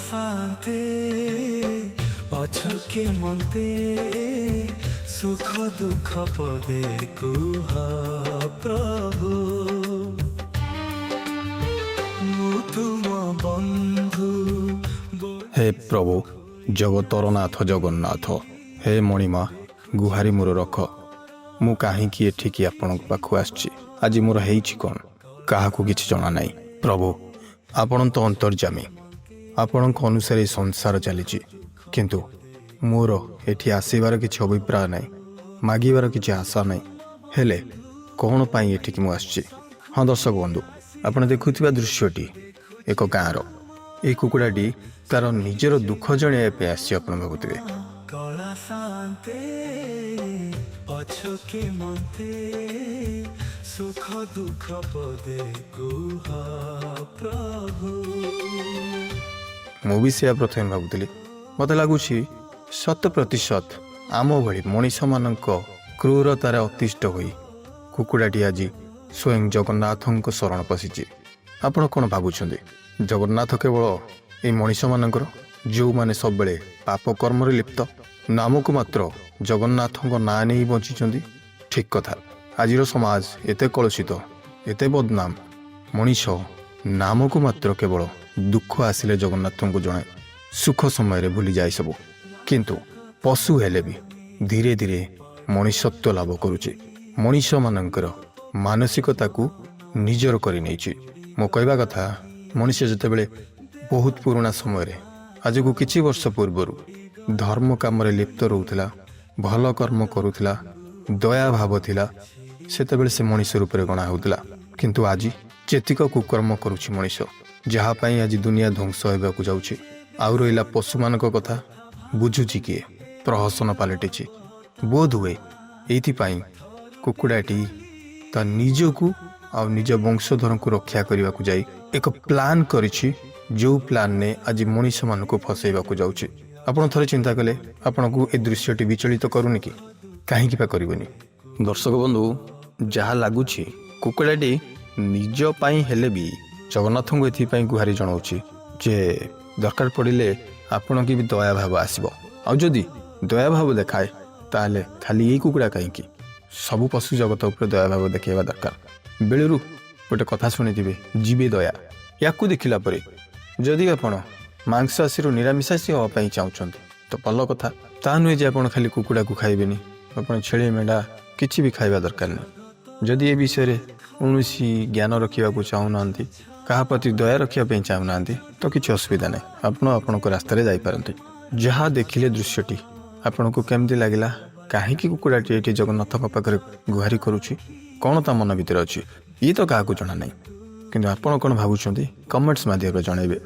ଶାନ୍ତେ ଅଛକେ ମତେ ସୁଖ ଦୁଃଖ ପଦେ କୁହ ପ୍ରଭୁ ମୁଁ ତୁମ ବନ୍ଧୁ। हे प्रभु जगतर नाथ जगन्नाथ हे मणिमा गुहारी मोर रख मु कहीं एठिकी आपण पाखु आसछि आज मोर हेइछि कोन काहाकू किछि जणा नाही। प्रभु आपण तो अंतर्जामी आपण अनुसार ए संसार चलीछि किंतु मोर एठी आसीबार किछि अभिप्राय नाही मागिबार किछि आशा नाही हेले कोन पाई एठिकी मु आसछि। हाँ दर्शक बंधु आपण देखुथिबा दृश्यटी एक गाँर ए कुकुड़ाटी तार निजर दुख जणाइबा आसी आपण भाबुथिबे कला ଶାନ୍ତେ ଅଛକେ ମତେ ସୁଖ ଦୁଃଖ ପଦେ କୁହ ପ୍ରଭୁ। ମୁଁ ବି ସେୟା ପ୍ରଥମେ ଭାବୁଥିଲି ମୋତେ ଲାଗୁଛି 100% ଆମ ଭଳି ମଣିଷମାନଙ୍କ କ୍ରୂରତାରେ ଅତିଷ୍ଠ ହୋଇ କୁକୁଡ଼ାଟି ଆଜି ସ୍ୱୟଂ ଜଗନ୍ନାଥଙ୍କ ଶରଣ ପଶିଛି। ଆପଣ କ'ଣ ଭାବୁଛନ୍ତି ଜଗନ୍ନାଥ କେବଳ এই ମଣିଷମାନଙ୍କର ଯେଉଁମାନେ ସବୁବେଳେ ପାପ କର୍ମରେ ଲିପ୍ତ ନାମକୁ ମାତ୍ର ଜଗନ୍ନାଥଙ୍କ ନାଁ ନେଇ ବଞ୍ଚିଛନ୍ତି? ଠିକ୍ କଥା। ଆଜିର ସମାଜ ଏତେ କଳୁଷିତ ଏତେ ବଦନାମ ମଣିଷ ନାମକୁ ମାତ୍ର କେବଳ ଦୁଃଖ ଆସିଲେ ଜଗନ୍ନାଥଙ୍କୁ ଜଣାଏ ସୁଖ ସମୟରେ ଭୁଲିଯାଏ ସବୁ। କିନ୍ତୁ ପଶୁ ହେଲେ ବି ଧୀରେ ଧୀରେ ମଣିଷତ୍ୱ ଲାଭ କରୁଛି ମଣିଷମାନଙ୍କର ମାନସିକତାକୁ ନିଜର କରି ନେଇଛି। ମୁଁ କହିବା କଥା ମଣିଷ ଯେତେବେଳେ ବହୁତ ପୁରୁଣା ସମୟରେ ଆଜକୁ କିଛି ବର୍ଷ ପୂର୍ବରୁ ଧର୍ମ କାମରେ ଲିପ୍ତ ରହୁଥିଲା ଭଲ କର୍ମ କରୁଥିଲା ଦୟା ଭାବ ଥିଲା ସେତେବେଳେ ସେ ମଣିଷ ରୂପରେ ଗଣା ହେଉଥିଲା। କିନ୍ତୁ ଆଜି ଯେତିକ କୁକର୍ମ କରୁଛି ମଣିଷ ଯାହା ପାଇଁ ଆଜି ଦୁନିଆ ଧ୍ୱଂସ ହେବାକୁ ଯାଉଛି ଆଉ ରହିଲା ପଶୁମାନଙ୍କ କଥା ବୁଝୁଛି କିଏ? ପ୍ରହସନ ପାଲଟିଛି ବୋଧ ହୁଏ ଏଇଥିପାଇଁ କୁକୁଡ଼ାଟି ତା ନିଜକୁ ଆଉ ନିଜ ବଂଶଧରଙ୍କୁ ରକ୍ଷା କରିବାକୁ ଯାଇ ଏକ ପ୍ଲାନ୍ କରିଛି ଯେଉଁ ପ୍ଲାନ୍ରେ ଆଜି ମଣିଷମାନଙ୍କୁ ଫସାଇବାକୁ ଯାଉଛି। ଆପଣ ଥରେ ଚିନ୍ତା କଲେ ଆପଣଙ୍କୁ ଏ ଦୃଶ୍ୟଟି ବିଚଳିତ କରୁନି କି? କାହିଁକି ବା କରିବନି? ଦର୍ଶକ ବନ୍ଧୁ ଯାହା ଲାଗୁଛି କୁକୁଡ଼ାଟି ନିଜ ପାଇଁ ହେଲେ ବି ଜଗନ୍ନାଥଙ୍କୁ ଏଥିପାଇଁ ଗୁହାରି ଜଣାଉଛି ଯେ ଦରକାର ପଡ଼ିଲେ ଆପଣଙ୍କୁ ବି ଦୟା ଭାବ ଆସିବ। ଆଉ ଯଦି ଦୟା ଭାବ ଦେଖାଏ ତାହେଲେ ଖାଲି ଏଇ କୁକୁଡ଼ା କାହିଁକି ସବୁ ପଶୁ ଜଗତ ଉପରେ ଦୟା ଭାବ ଦେଖାଇବା ଦରକାର। ବେଳରୁ ଗୋଟେ କଥା ଶୁଣିଥିବେ ଜୀବେ ଦୟା। ୟାକୁ ଦେଖିଲା ପରେ ଯଦି ଆପଣ ମାଂସାଶୀରୁ ନିରାମିଷାଶୀ ହେବା ପାଇଁ ଚାହୁଁଛନ୍ତି ତ ଭଲ କଥା। ତାହା ନୁହେଁ ଯେ ଆପଣ ଖାଲି କୁକୁଡ଼ାକୁ ଖାଇବେନି ଆପଣ ଛେଳି ମେଣ୍ଢା କିଛି ବି ଖାଇବା ଦରକାର ନାହିଁ। ଯଦି ଏ ବିଷୟରେ କୌଣସି ଜ୍ଞାନ ରଖିବାକୁ ଚାହୁଁନାହାନ୍ତି କାହା ପ୍ରତି ଦୟା ରଖିବା ପାଇଁ ଚାହୁଁନାହାନ୍ତି ତ କିଛି ଅସୁବିଧା ନାହିଁ ଆପଣ ଆପଣଙ୍କ ରାସ୍ତାରେ ଯାଇପାରନ୍ତି। ଯାହା ଦେଖିଲେ ଦୃଶ୍ୟଟି ଆପଣଙ୍କୁ କେମିତି ଲାଗିଲା? କାହିଁକି କୁକୁଡ଼ାଟି ଏଠି ଜଗନ୍ନାଥଙ୍କ ପାଖରେ ଗୁହାରି କରୁଛି? କ'ଣ ତା ମନ ଭିତରେ ଅଛି ଇଏ ତ କାହାକୁ ଜଣା ନାହିଁ। କିନ୍ତୁ ଆପଣ କ'ଣ ଭାବୁଛନ୍ତି କମେଣ୍ଟସ୍ ମାଧ୍ୟମରେ ଜଣାଇବେ।